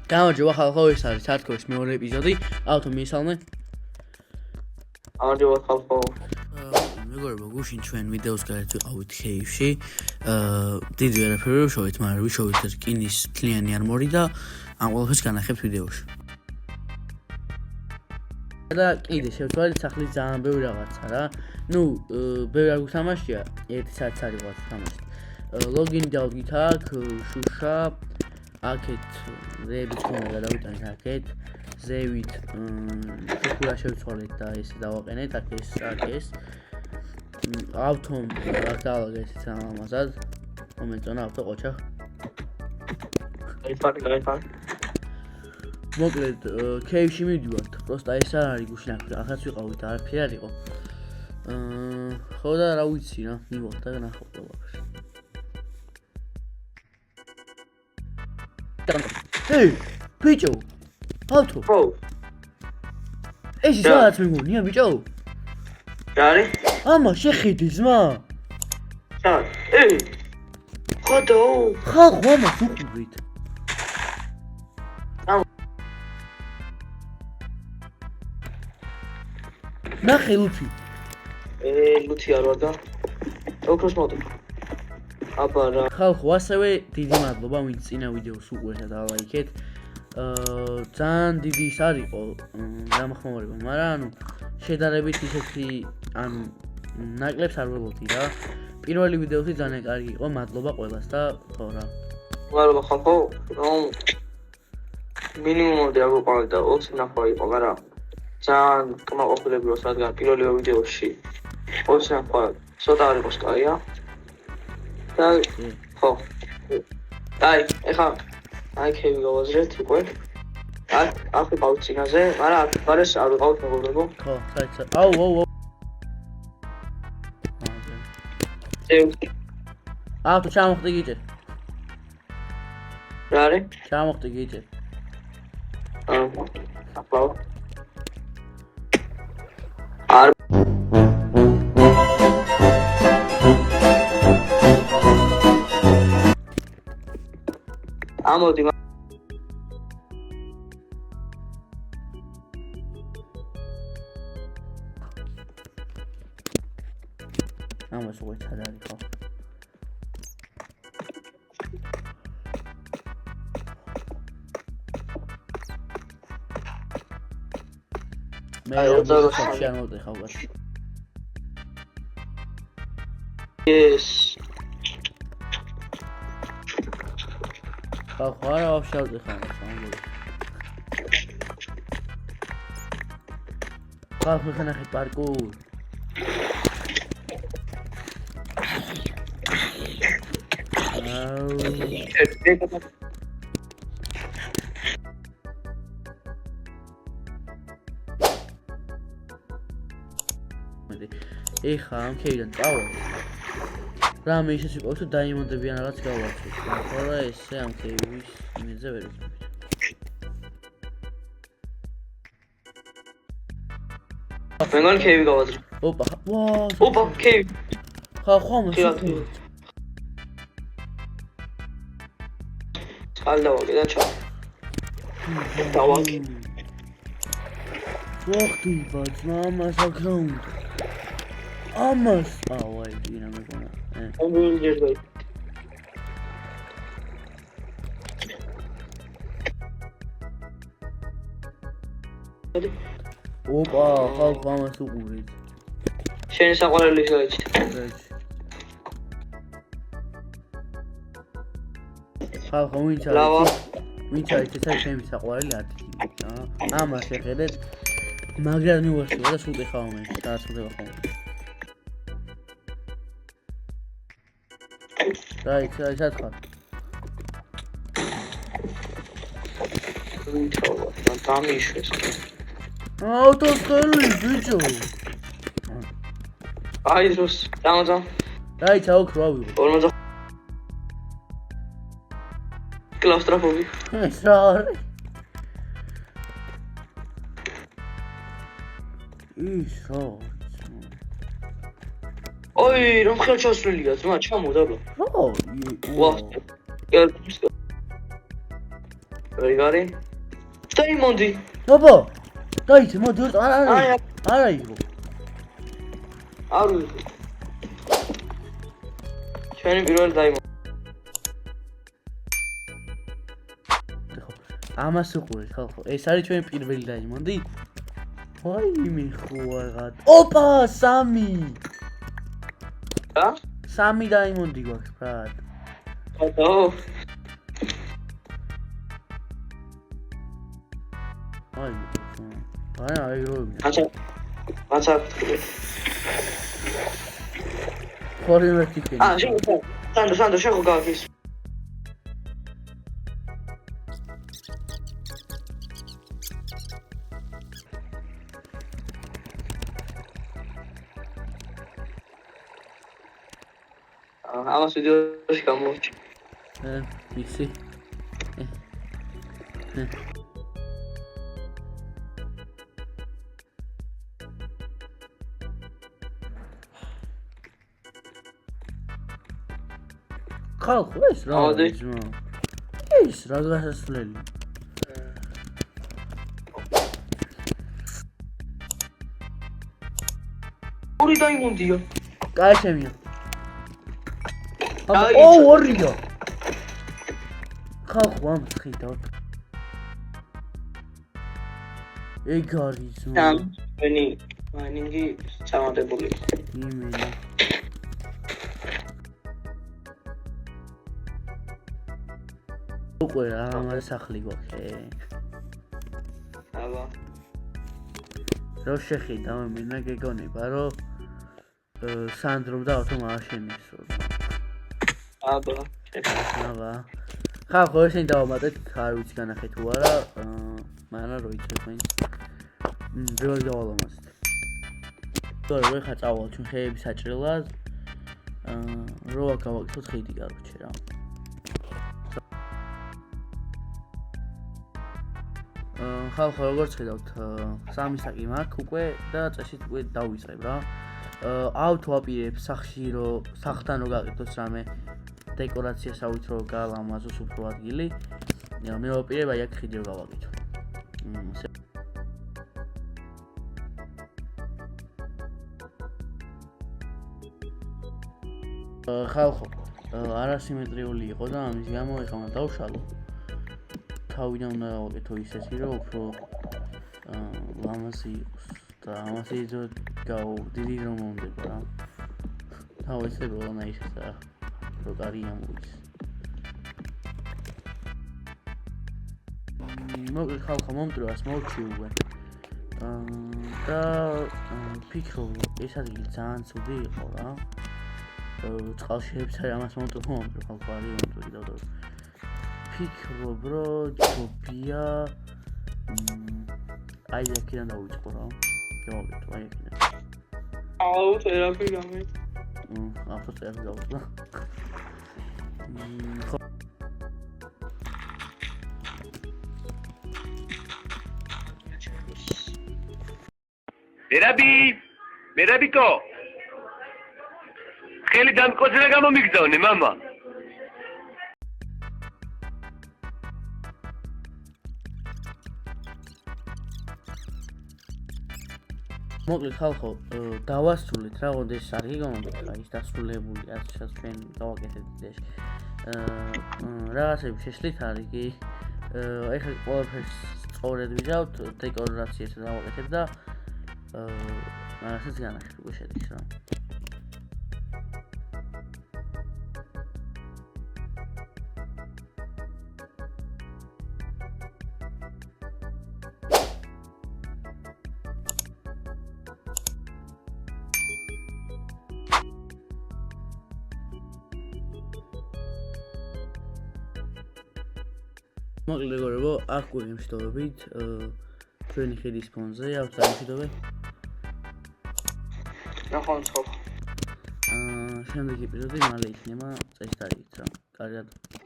გამარჯობა ხალხო, ეს არის თარკოვის მეორე ეპიზოდი. ავთო მისალმე. გამარჯობა ხალხო. მეგობრებო, გუშინ ჩვენ ვიდეოს გარეთ ვიყავით ქეივში. დიდი ვერაფერი ვშოვით, მაგრამ ვიშოვით რკინის თლიანი არმორი და ამ ყველაფერს განახებთ ვიდეოში. და კიდე შევცვალეთ სახლის ძალიან ბევრი რაღაცა რა. ნუ, ბევრი არ გუთამაშია, 1 საათს არის ვიღაც თამაში. ლოგინი დავდგით აქ, შუშა აქეთ ზევით უნდა გადავიტანეთ აქეთ ზევით შუქურა შევცვალეთ და ესე დავაყენეთ აქ ეს ავთომ აქ დაალაგა ესეც ამაზად მომეწონა ავთო ყოჩა გაიფარ მოკლედ ქეივში მივდივართ პროსტა ეს არ არის გუშინ აქ ახაც ვიყავით არაფერი არ იყო ხო და რა ვიცი რა მივიღოთ და ნახავთ ყველაფერს Hey, bicho! Auto! ხო ეს ის რაც მეგონია, bicho? რა არის? ამა შეხედი ზმა? რა? ხოდო! ხალხო ამას უყურით. ნახე ლუთი. ლუთი არ ვარ და ოქროს მოდო. აბა რა. ხალხო, ასევე დიდი მადლობა ვინც წინა ვიდეოს უყურეთ და ლაიქეთ. ძალიან დიდი ის არისო გამახმოვარება, მაგრამ ანუ შედარებით ისეთი ანუ ნაკლებს არ ველოდი რა. პირველი ვიდეოსი ძალიან კარგი იყო, მადლობა ყველას და ხო რა. მადლობა ხალხო, რომ მინიმუმამდე არ ვიყავით და 20 ნახვა იყო, მაგრამ ძალიან კმაყოფილები ვარ, რადგან პირველი ვიდეოში 20 ნახვა ცოტა არ იყო სკაია. და ხო. აი, ეხლა აი ქევი გავაზრეთ უკვე. აქ ვიყავით წინაზე, მაგრამ აქ გარეს არ ვიყავით მეგობრებო. ხო, საერთოდ. აუ. თუ ჩამოხდი გიჭერ. რა არის? ჩამოხდი გიჭერ. აფლავ. არ ამოდი ამას უყურეთ რა არის ხო? მე შემოვიდე ხავას. ეს ხალხო არა ვაფშავდი ხავას ამბობ. ხალხო ხანახეთ პარკურ. ეხა ამ ქეიდან წავალ. რამე ისე სიყავს თუ დაიმონდებიან რაღაც გავარჩევ. ხო და ესე ამ ქეივის იმედზე ვერ ვიზმებით. მეგონი ქევი გავაზრე. ოპა, ვაა. ოპა, ქევი. ხალხო ამას წყალდავაგე და ჩა. დავაგე. ვახტი ბაძმა ამას აკრაუნდ. ამას აი დინა მეგონა. ამბული ჯერდაი. ოპა, ხალხო ამას უყურით. შენი საყვარელი გაიჩი. ხალხო ვინც არის ეს არის ჩემი საყვარელი არტიკული რა. ამას შეხედეთ. მაგრამ მივაშვა და სულ ეხავ მე, სადაც უნდა ხომ. დაი სათხარ. დამიშვეს. ავტოსკელი ბიჭო. აი დროს, დამოძა. დაი ჩაოქრო ავიღო. 40 კლაუსტროფობი. ეს რა არის? ის რა? ოი, რომ ხელ ჩასვლილია, ძმა, ჩამო დაბლა. ხო, ვა. რეგარი დაიმონდი აბა დაიცე მოდი არა იყო არ ვიცი ჩვენი პირველი დაიმონდი ამას უყურეთ ხალხო ეს არის ჩვენი პირველი დაიმონდი ვაი მიხო რაღაც ოპა 3 რა 3 დაიმონდი გვაქვს ბრატ ოდო აი როი აჩა ხორი ვერტიკელი სანდო შეხო გავიქის ამას ვიდეოში გამოვიჩი ისი ხალხო ეს რა ის რა გასასვლელი ორი დაიმონდია კაიშემია ო ორია ხალხო ამ ხედავთ ეგ არის ჩვენი მაინინგი ჩამოდებული იმენა უკვე რა ამას სახლი გვაქვს აბა რო შეხედავ მენა გეგონება რომ სანდრომ და ავთომ აღშენისო აბა ხალხო ესენი დავამატეთ არ ვიცი განახეთ თუ არა მაგრამ რო იცი თქვენ ბევრი დავალამაზეთ თორე ხა წავალ ჩვენ ხეების საჭრელად რო გავაკეთოთ ხიდი კაროჩე რა ხალხო როგორც ხედავთ 3 საკი მაქვს უკვე და წესით უკვე დავიწყებ რა ავთო აპირებს სახში რომ სახთან რო გაკეთოს რამე დეკორაციასავით რო გალამაზოს უფრო ადგილი მე ვაპირებ აი აქ ხიდი რო გავაკეთო ხალხო არასიმეტრიული იყო და ამის გამო ეხლა უნდა დავშალო თავიდან უნდა გავაკეთო ისეთი რომ უფრო ლამაზი იყოს და ამას იზოდ დიდი რომ მომდება რა თავისე ბოლონაიშს და რო კარი ამოდის მოკლედ ხალხო მომწროს მოვჩი უკვე და ფიქრობ ეს ადგილი ძალიან ცუდი იყო რა წყალშეებს არის ამას მომწრო ხალხო არის მომწრო და ფიქრობ რომ ჯობია აი აქედან დავიწყო რა გავაკეთო აი აქედან აუ წერაფი გამი ახლა წერაფი გავაკეთე მერაბიკო ხელი დამკოცრა გამომიგზავნე მამა მოკლედ ხალხო დავასრულეთ რა ოდეს არ გიგონებთ ის დასრულებული რაც ჩვენ გავაკეთეთ ეს რაღაცები შეშლით არის კი ეხლა ყველაფერს სწორედ ვიზავთ დეკორაციას დავაკეთებ და რაღაცას განახილ უკვე შედის რა მოკლედ მეგობრებო აქ გვიმშვიდობებით ჩვენი ხიდის ფონზე აქვს დამშვიდობე ნახონ ხო შემდეგი ეპიზოდი მალე იქნება წესით არით რა კარგად